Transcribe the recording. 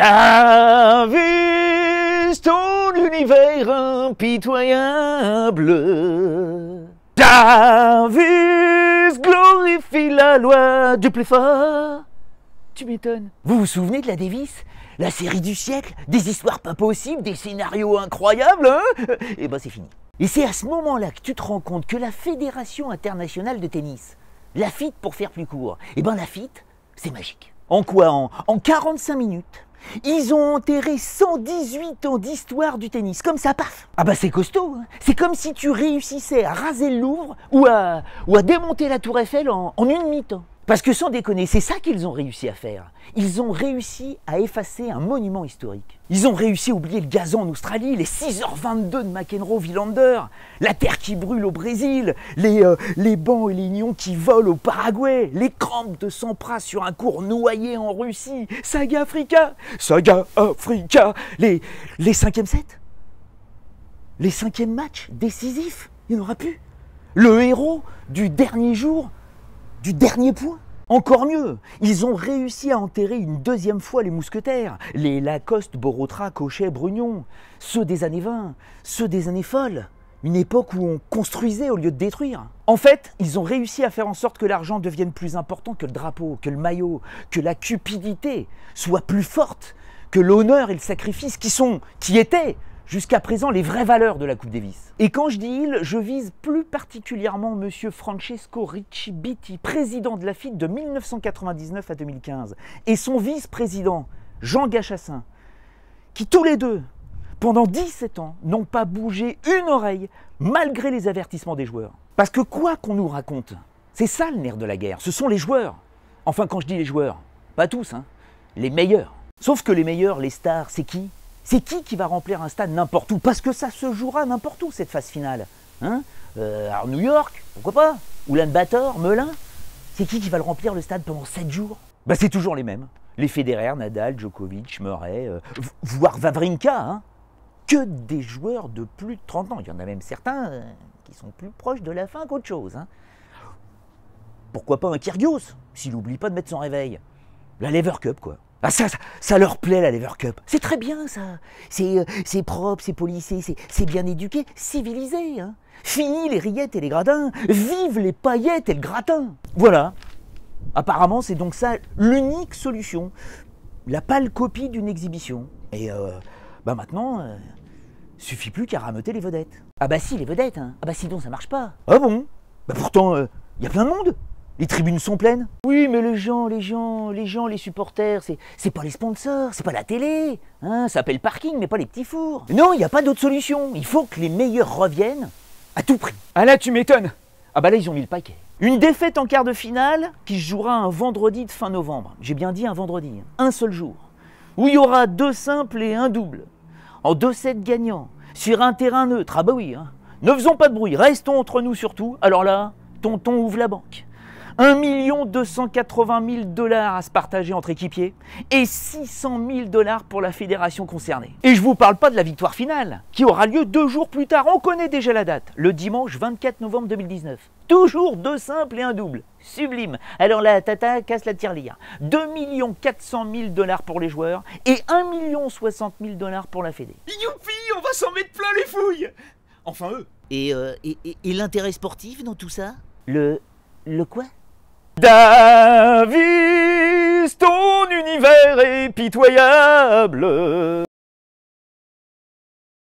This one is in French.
Davis, ton univers impitoyable. Davis glorifie la loi du plus fort. Tu m'étonnes. Vous vous souvenez de la Davis? La série du siècle? Des histoires pas possibles, des scénarios incroyables, hein? Et ben c'est fini. Et c'est à ce moment-là que tu te rends compte que la Fédération internationale de tennis, la FIT pour faire plus court, et ben la FIT, c'est magique. En quoi? En 45 minutes, ils ont enterré 118 ans d'histoire du tennis, comme ça, paf. Ah bah c'est costaud, hein. C'est comme si tu réussissais à raser le Louvre ou à démonter la Tour Eiffel en une mi-temps. Parce que sans déconner, c'est ça qu'ils ont réussi à faire. Ils ont réussi à effacer un monument historique. Ils ont réussi à oublier le gazon en Australie, les 6h22 de McEnroe-Wilander, la terre qui brûle au Brésil, les bancs et les nions qui volent au Paraguay, les crampes de Sampras sur un cours noyé en Russie, Saga Africa, les 5e sets, les 5e matchs décisifs, il n'y en aura plus. Le héros du dernier jour, du dernier point. Encore mieux, ils ont réussi à enterrer une deuxième fois les mousquetaires, les Lacoste, Borotra, Cochet, Brugnon, ceux des années 20, ceux des années folles, une époque où on construisait au lieu de détruire. En fait, ils ont réussi à faire en sorte que l'argent devienne plus important que le drapeau, que le maillot, que la cupidité soit plus forte que l'honneur et le sacrifice qui étaient jusqu'à présent les vraies valeurs de la Coupe Davis. Et quand je dis il, je vise plus particulièrement monsieur Francesco Ricci Bitti, président de la FIT de 1999 à 2015, et son vice-président Jean Gachassin, qui tous les deux, pendant 17 ans, n'ont pas bougé une oreille malgré les avertissements des joueurs. Parce que quoi qu'on nous raconte, c'est ça le nerf de la guerre, ce sont les joueurs. Enfin quand je dis les joueurs, pas tous, hein, les meilleurs. Sauf que les meilleurs, les stars, c'est qui ? C'est qui va remplir un stade n'importe où? Parce que ça se jouera n'importe où, cette phase finale. Hein, alors New York, pourquoi pas? Oulan-Bator, Melun. C'est qui va le remplir, le stade, pendant 7 jours? Bah c'est toujours les mêmes. Les Federer, Nadal, Djokovic, Murray, voire Wawrinka. Hein. Que des joueurs de plus de 30 ans. Il y en a même certains qui sont plus proches de la fin qu'autre chose. Hein. Pourquoi pas un Kyrgios, s'il n'oublie pas de mettre son réveil? La Lever Cup, quoi. Ah ça leur plaît, la Lever Cup. C'est très bien, ça. C'est propre, c'est policé, c'est bien éduqué, civilisé. Hein. Fini les rillettes et les gradins. Vive les paillettes et le gratin. Voilà. Apparemment, c'est donc ça l'unique solution. La pâle copie d'une exhibition. Et bah maintenant, suffit plus qu'à rameuter les vedettes. Ah bah si, les vedettes. Hein. Ah bah sinon, ça marche pas. Ah bon? Bah pourtant, y a plein de monde. Les tribunes sont pleines. Oui, mais les supporters, c'est pas les sponsors, c'est pas la télé. Hein, ça s'appelle parking, mais pas les petits fours. Non, il n'y a pas d'autre solution. Il faut que les meilleurs reviennent à tout prix. Ah là, tu m'étonnes. Ah bah là, ils ont mis le paquet. Une défaite en quart de finale qui se jouera un vendredi de fin novembre. J'ai bien dit un vendredi. Un seul jour. Où il y aura 2 simples et un double. En 2 sets gagnants. Sur un terrain neutre. Ah bah oui. Hein. Ne faisons pas de bruit. Restons entre nous surtout. Alors là, tonton ouvre la banque. 1 280 000 $ à se partager entre équipiers et 600 000 $ pour la fédération concernée. Et je vous parle pas de la victoire finale, qui aura lieu 2 jours plus tard. On connaît déjà la date, le dimanche 24 novembre 2019. Toujours 2 simples et un double. Sublime. Alors là, tata, casse la tirelire. 2 400 000 $ pour les joueurs et 1 060 000 $ pour la fédé. Youpi, on va s'en mettre plein les fouilles. Enfin eux. Et l'intérêt sportif dans tout ça? Le quoi? Davis, ton univers est pitoyable.